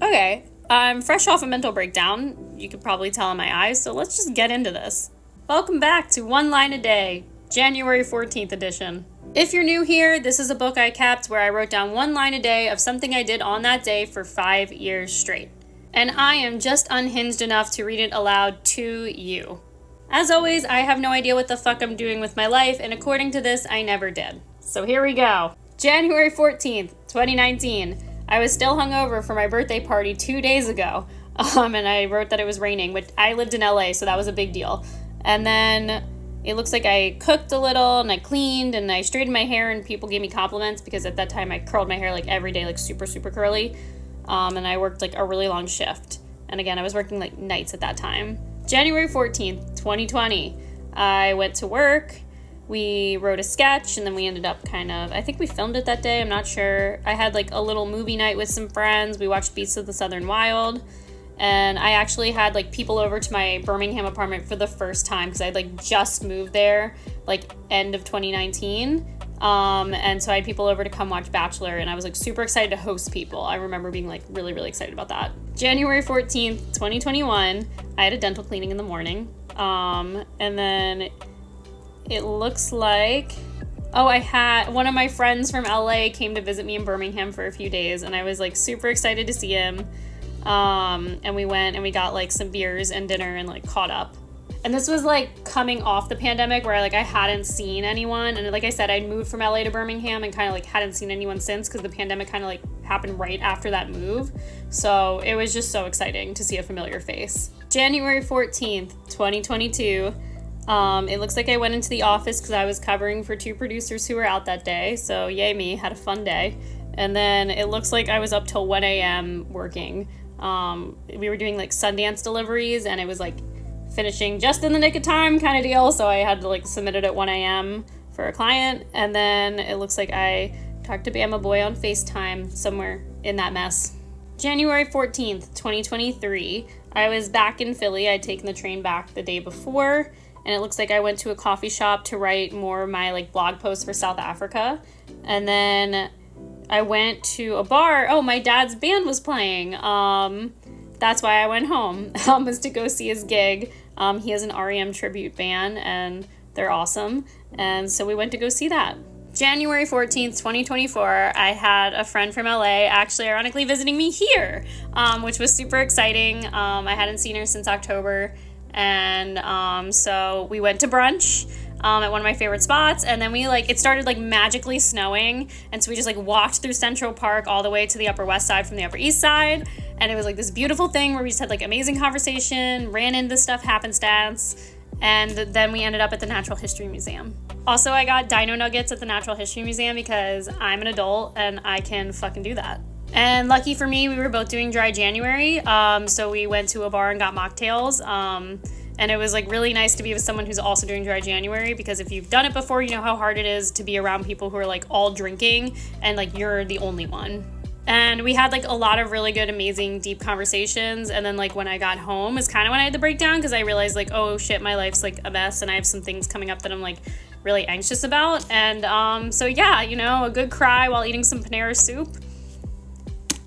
Okay, I'm fresh off a mental breakdown. You could probably tell in my eyes, so let's just get into this. Welcome back to One Line a Day, January 14th edition. If you're new here, this is a book I kept where I wrote down 1 line a day of something I did on that day for 5 years straight. And I am just unhinged enough to read it aloud to you. As always, I have no idea what the fuck I'm doing with my life, and according to this, I never did. So here we go. January 14th, 2019. I was still hungover for my birthday party 2 days ago, and I wrote that it was raining, but I lived in LA, so that was a big deal. And then it looks like I cooked a little, and I cleaned, and I straightened my hair, and people gave me compliments, because at that time I curled my hair like every day, like super, super curly, and I worked like a really long shift. And again, I was working like nights at that time. January 14th, 2020, I went to work. We wrote a sketch, and then we ended up I think we filmed it that day, I'm not sure. I had like a little movie night with some friends. We watched Beasts of the Southern Wild, and I actually had like people over to my Birmingham apartment for the first time, because I like just moved there, like end of 2019. And so I had people over to come watch Bachelor, and I was like super excited to host people. I remember being like really, really excited about that. January 14th, 2021, I had a dental cleaning in the morning. And then it looks like, I had one of my friends from LA came to visit me in Birmingham for a few days, and I was like super excited to see him. And we went and we got like some beers and dinner and like caught up. And this was like coming off the pandemic where I hadn't seen anyone. And like I said, I'd moved from LA to Birmingham and kind of like hadn't seen anyone since, because the pandemic kind of like happened right after that move. So it was just so exciting to see a familiar face. January 14th, 2022. It looks like I went into the office because I was covering for 2 producers who were out that day. So yay me, had a fun day. And then it looks like I was up till 1 a.m. working. We were doing like Sundance deliveries, and it was like finishing just in the nick of time kind of deal. So I had to like submit it at 1 a.m. for a client. And then it looks like I talked to Bama Boy on FaceTime somewhere in that mess. January 14th, 2023. I was back in Philly. I'd taken the train back the day before. And it looks like I went to a coffee shop to write more of my like blog posts for South Africa. And then I went to a bar. Oh, my dad's band was playing. That's why I went home, was to go see his gig. He has an REM tribute band, and they're awesome. And so we went to go see that. January 14th, 2024, I had a friend from LA actually ironically visiting me here, which was super exciting. I hadn't seen her since October. And so we went to brunch at one of my favorite spots, and then it started like magically snowing, and so we just like walked through Central Park all the way to the Upper West Side from the Upper East Side, and it was like this beautiful thing where we just had like amazing conversation, ran into stuff happenstance, and then we ended up at the Natural History Museum. Also, I got dino nuggets at the Natural History Museum because I'm an adult and I can fucking do that. And lucky for me, we were both doing dry January, so we went to a bar and got mocktails, and it was like really nice to be with someone who's also doing dry January, because if you've done it before, you know how hard it is to be around people who are like all drinking and like you're the only one. And we had like a lot of really good, amazing, deep conversations, and then like when I got home is kind of when I had the breakdown, because I realized like, oh shit, my life's like a mess, and I have some things coming up that I'm like really anxious about. And so yeah, a good cry while eating some Panera soup.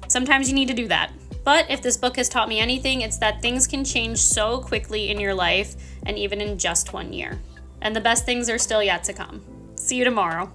Sometimes you need to do that. But if this book has taught me anything, it's that things can change so quickly in your life, and even in just 1 year. And the best things are still yet to come. See you tomorrow.